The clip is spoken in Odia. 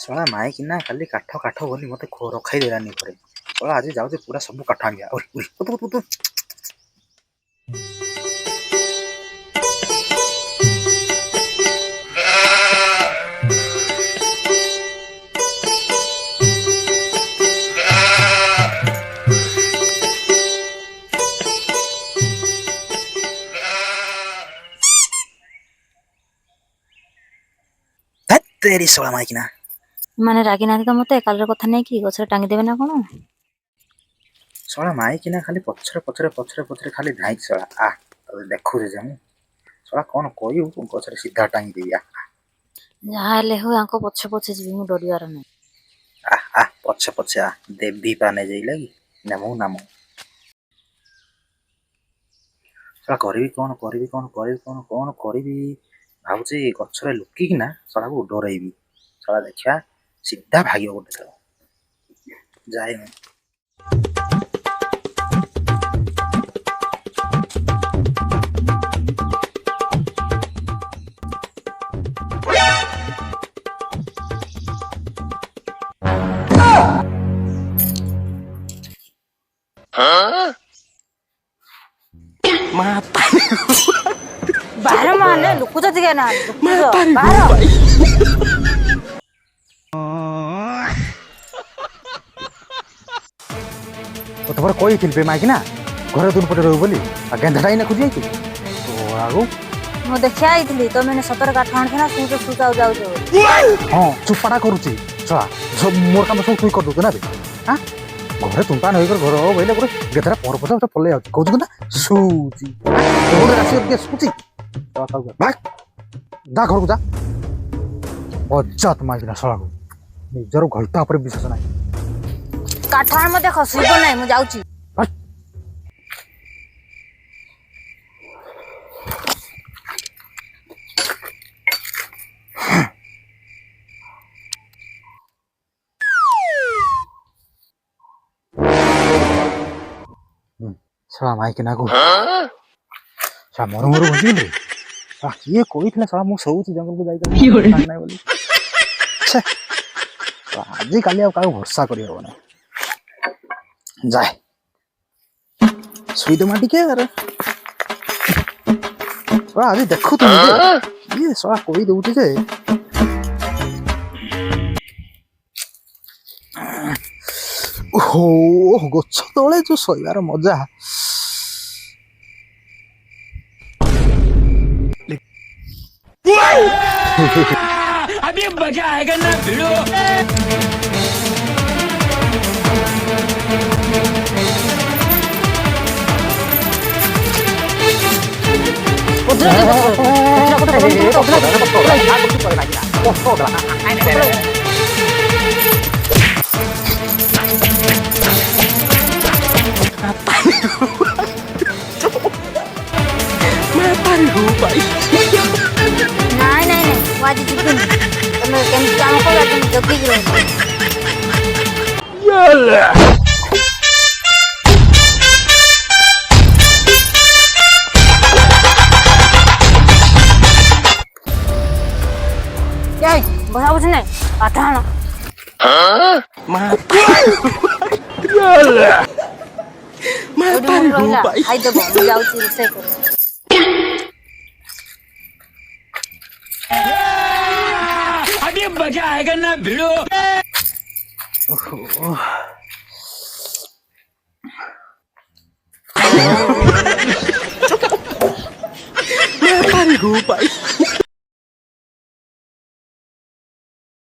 ଶଳା ମାଇକିନା ଖାଲି କାଠ କାଠ ବୋଲି ମତେ ରଖାଇ ଦେଲାନି ଘରେ। ଶଳା ଆଜି ଯାଉଛି ପୁରା ସବୁ କାଠ ଆଣିବା। ଉଇ ଉଇ ଉତୁ ଉତୁ। ତେରି ଶଳା ମାଇକିନା ମାନେ ରାଗି ନାହାନ୍ତି ତ ମତେ? କାଲିର କଥା ନେଇକି ଗଛରେ ଟାଙ୍ଗି ଦେବେ ନା କଣ? ଶଳା ମାଇକିନା ଖାଲି ପଛରେ ଖାଲି ଧାଇଁଛି ଶଳା। ତତେ ଦେଖୁଛି ଯେ ମୁଁ ଶଳା କଣ କହିବୁ ଗଛରେ ସିଧା ଟାଙ୍ଗି ଦେବି। ଯାହା ହେଲେ ହଉ ଆଙ୍କ ପଛେ ପଛେ ଯିବି, ମୁଁ ଡରିବାର ନାହିଁ। ପଛେ ଦେବୀ ପାନେ ଯାଇଲା କି ନାମ ଶଳା କରିବି କଣ କରିବି ଭାବୁଛି ଗଛରେ ଲୁକିକିନା ଶଳାକୁ ଡରେଇବି। ଶଳା ଦେଖିବା ସିଧା ଭାଗିବ ଗୋଟେ ଥର ଯାଏ ମୁଁ। ବାହାର ମାନେ ଲୁକୁଛ ଟିକେ ନା ବାହାର। ତମର କହିଥିଲି ମାଇକିନା ଘରେ ଦୁନ ପଟେ ରହିବୁ ବୋଲି, ଆଉ ଗେନ୍ଧାଟା ଏଇନା ଖୋଜି ଯାଇଛୁ ଆଉ। ମୁଁ ଦେଖିଆ ଆଇଥିଲି ତମେ ସତରେ କାଠ ଆଣିଥିଲ ସୁଚ ଯାଉଛ। ହଁ ଚୁପାଟା କରୁଛି ଶଳା ମୋର କାମ ସବୁ ତୁଇ କରିଦଉଛୁ ନା ବେ। ଘରେ ତୁମ୍ପା ନଇକରି ଘର ବୋଇଲେ ଗୋଟେ ଗେଧାଟା ପର ପଛ ପଲେଇ ଯାଉଛି କହୁଛୁ ନା ଶୁଉଛି ଆସିବ ଶୁଛି ଯା ଘରକୁ ଯା। ଅଜାତ ମାଇକିନା ଶଳାକୁ ନିଜର ଘଇତା ଉପରେ ବିଶ୍ୱାସ ନାହିଁ। କାଠ ଆଣ ମତେ ଖସିବ ନାହିଁ, ମୁଁ ଯାଉଛି। ଶଳା ମାଇକିନାକୁ ମରୁ ବଞ୍ଚିଗଲି। କିଏ କହିଥିଲା ଶଳା ମୁଁ ଶୋଉଛି ଜଙ୍ଗଲକୁ ଯାଇକି ବୋଲି। ଆଜି କାଲି ଆଉ କାହାକୁ ଭରସା କରିହବ ନାହିଁ। ଯାଏ ଶୋଇଦମା ଟିକେ ଆଜି ଦେଖୁଥିଲି ଯେ ଇଏ ଶଳା କହି ଦଉଛି ଯେ ଗଛ ତଳେ ଯୋଉ ଶୋଇବାର ମଜା। अभी मजा आएगा ना भिड़ो। ନାଇଁ ମୁଁ ଆଜି ଯିବିନି। ତମେ କେମିତି କାମ କର ତମେ ଜଗିକି ରହିବ। ବସା ବୁଝି ନାଇଁ କାଠ ଆଣ। ଖାଇଦବ, ମୁଁ ଯାଉଛି ରୋଷେଇ କରି। अभी मजा आएगा ना भिड़ो। मैं पारी हूँ भाई।